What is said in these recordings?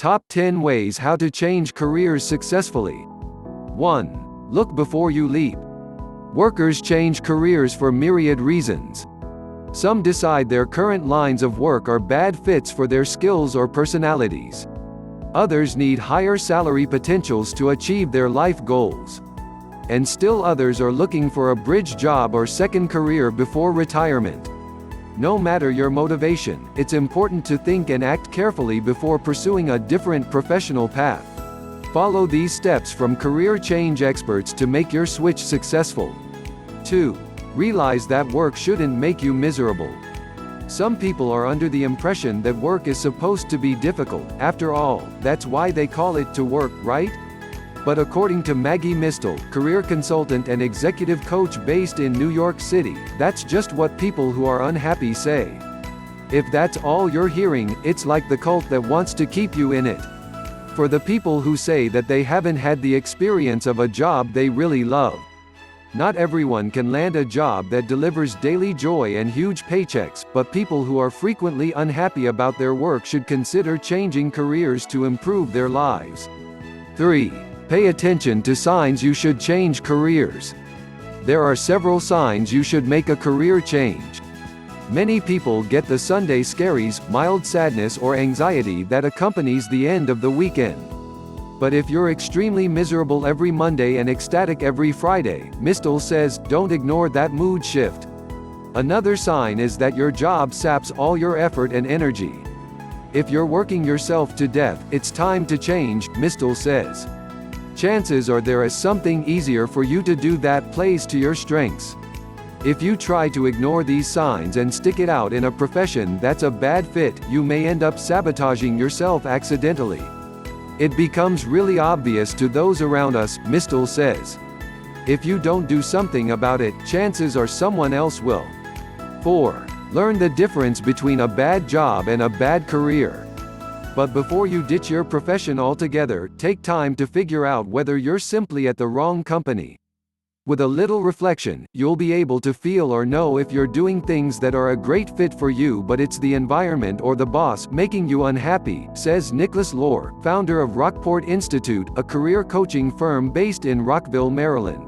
Top 10 ways how to change careers successfully. 1. Look before you leap. Workers change careers for myriad reasons. Some decide their current lines of work are bad fits for their skills or personalities. Others need higher salary potentials to achieve their life goals. And still others are looking for a bridge job or second career before retirement. No matter your motivation, it's important to think and act carefully before pursuing a different professional path. Follow these steps from career change experts to make your switch successful. 2. Realize that work shouldn't make you miserable. Some people are under the impression that work is supposed to be difficult. After all, that's why they call it to work, right? But according to Maggie Mistel, career consultant and executive coach based in New York City, that's just what people who are unhappy say. If that's all you're hearing, it's like the cult that wants to keep you in it. For the people who say that they haven't had the experience of a job they really love. Not everyone can land a job that delivers daily joy and huge paychecks, but people who are frequently unhappy about their work should consider changing careers to improve their lives. 3. Pay attention to signs you should change careers. There are several signs you should make a career change. Many people get the Sunday scaries, mild sadness or anxiety that accompanies the end of the weekend. But if you're extremely miserable every Monday and ecstatic every Friday, Mistel says, don't ignore that mood shift. Another sign is that your job saps all your effort and energy. If you're working yourself to death, it's time to change, Mistel says. Chances are there is something easier for you to do that plays to your strengths. If you try to ignore these signs and stick it out in a profession that's a bad fit, you may end up sabotaging yourself accidentally. It becomes really obvious to those around us, Mistel says. If you don't do something about it, chances are someone else will. 4. Learn the difference between a bad job and a bad career. But before you ditch your profession altogether, take time to figure out whether you're simply at the wrong company. With a little reflection, you'll be able to feel or know if you're doing things that are a great fit for you but it's the environment or the boss making you unhappy, says Nicholas Lohr, founder of Rockport Institute, a career coaching firm based in Rockville, Maryland.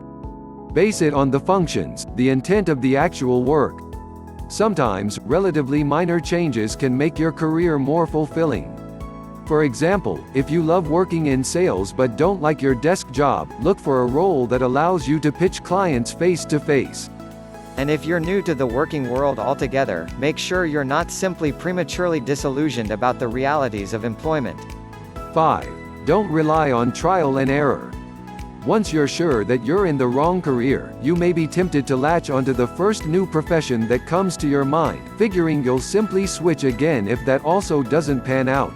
Base it on the functions, the intent of the actual work. Sometimes, relatively minor changes can make your career more fulfilling. For example, if you love working in sales but don't like your desk job, look for a role that allows you to pitch clients face to face. And if you're new to the working world altogether, make sure you're not simply prematurely disillusioned about the realities of employment. 5. Don't rely on trial and error. Once you're sure that you're in the wrong career, you may be tempted to latch onto the first new profession that comes to your mind, figuring you'll simply switch again if that also doesn't pan out.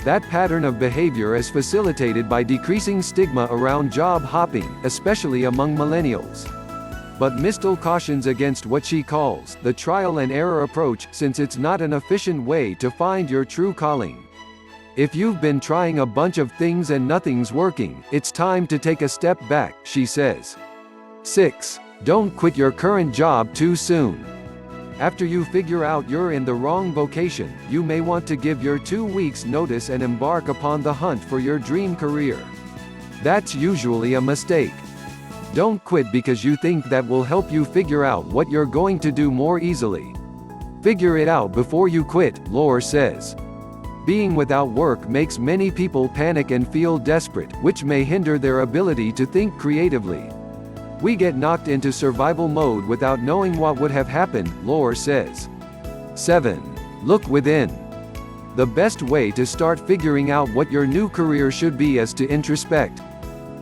That pattern of behavior is facilitated by decreasing stigma around job hopping, especially among millennials. But Mistel cautions against what she calls the trial and error approach, since it's not an efficient way to find your true calling. If you've been trying a bunch of things and nothing's working, it's time to take a step back, she says. 6. Don't quit your current job too soon. After you figure out you're in the wrong vocation, you may want to give your 2 weeks notice and embark upon the hunt for your dream career. That's usually a mistake. Don't quit because you think that will help you figure out what you're going to do more easily. Figure it out before you quit, Lohr says. Being without work makes many people panic and feel desperate, which may hinder their ability to think creatively. We get knocked into survival mode without knowing what would have happened, Lohr says. 7. Look within. The best way to start figuring out what your new career should be is to introspect.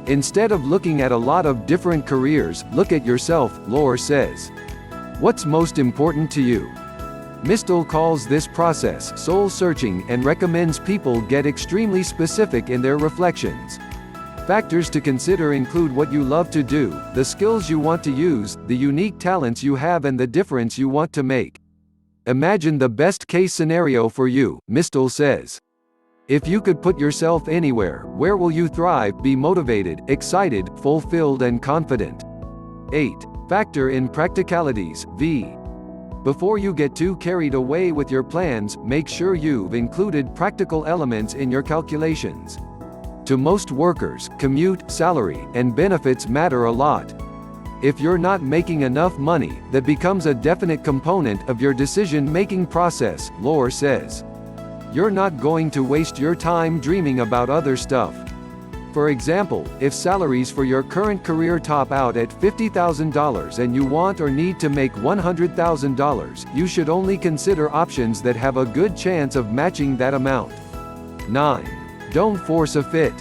Instead of looking at a lot of different careers, look at yourself, Lohr says. What's most important to you? Mistel calls this process soul searching and recommends people get extremely specific in their reflections. Factors to consider include what you love to do, the skills you want to use, the unique talents you have and the difference you want to make. Imagine the best-case scenario for you, Mistel says. If you could put yourself anywhere, where will you thrive, be motivated, excited, fulfilled and confident? 8. Factor in practicalities, v. Before you get too carried away with your plans, make sure you've included practical elements in your calculations. To most workers, commute, salary, and benefits matter a lot. If you're not making enough money, that becomes a definite component of your decision-making process, Lore says. You're not going to waste your time dreaming about other stuff. For example, if salaries for your current career top out at $50,000 and you want or need to make $100,000, you should only consider options that have a good chance of matching that amount. 9. Don't force a fit.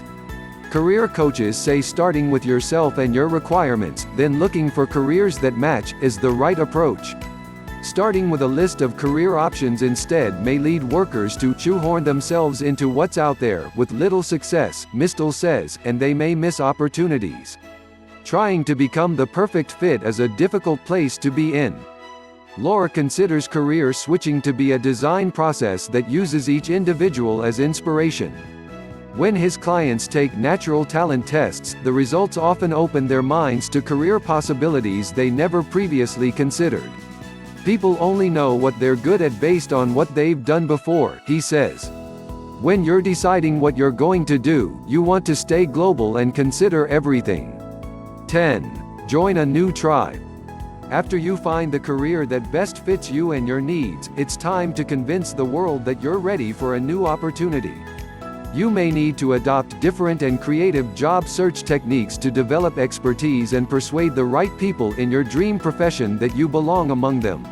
Career coaches say starting with yourself and your requirements, then looking for careers that match, is the right approach. Starting with a list of career options instead may lead workers to shoehorn themselves into what's out there with little success, Mistel says, and they may miss opportunities. Trying to become the perfect fit is a difficult place to be in. Laura considers career switching to be a design process that uses each individual as inspiration. When his clients take natural talent tests, the results often open their minds to career possibilities they never previously considered. People only know what they're good at based on what they've done before, he says. When you're deciding what you're going to do, you want to stay global and consider everything. 10. Join a new tribe. After you find the career that best fits you and your needs, it's time to convince the world that you're ready for a new opportunity. You may need to adopt different and creative job search techniques to develop expertise and persuade the right people in your dream profession that you belong among them.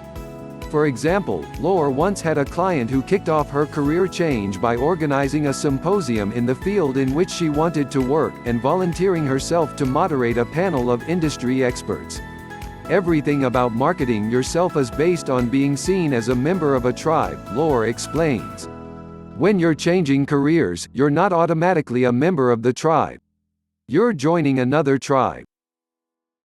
For example, Laura once had a client who kicked off her career change by organizing a symposium in the field in which she wanted to work, and volunteering herself to moderate a panel of industry experts. Everything about marketing yourself is based on being seen as a member of a tribe, Laura explains. When you're changing careers, you're not automatically a member of the tribe. You're joining another tribe.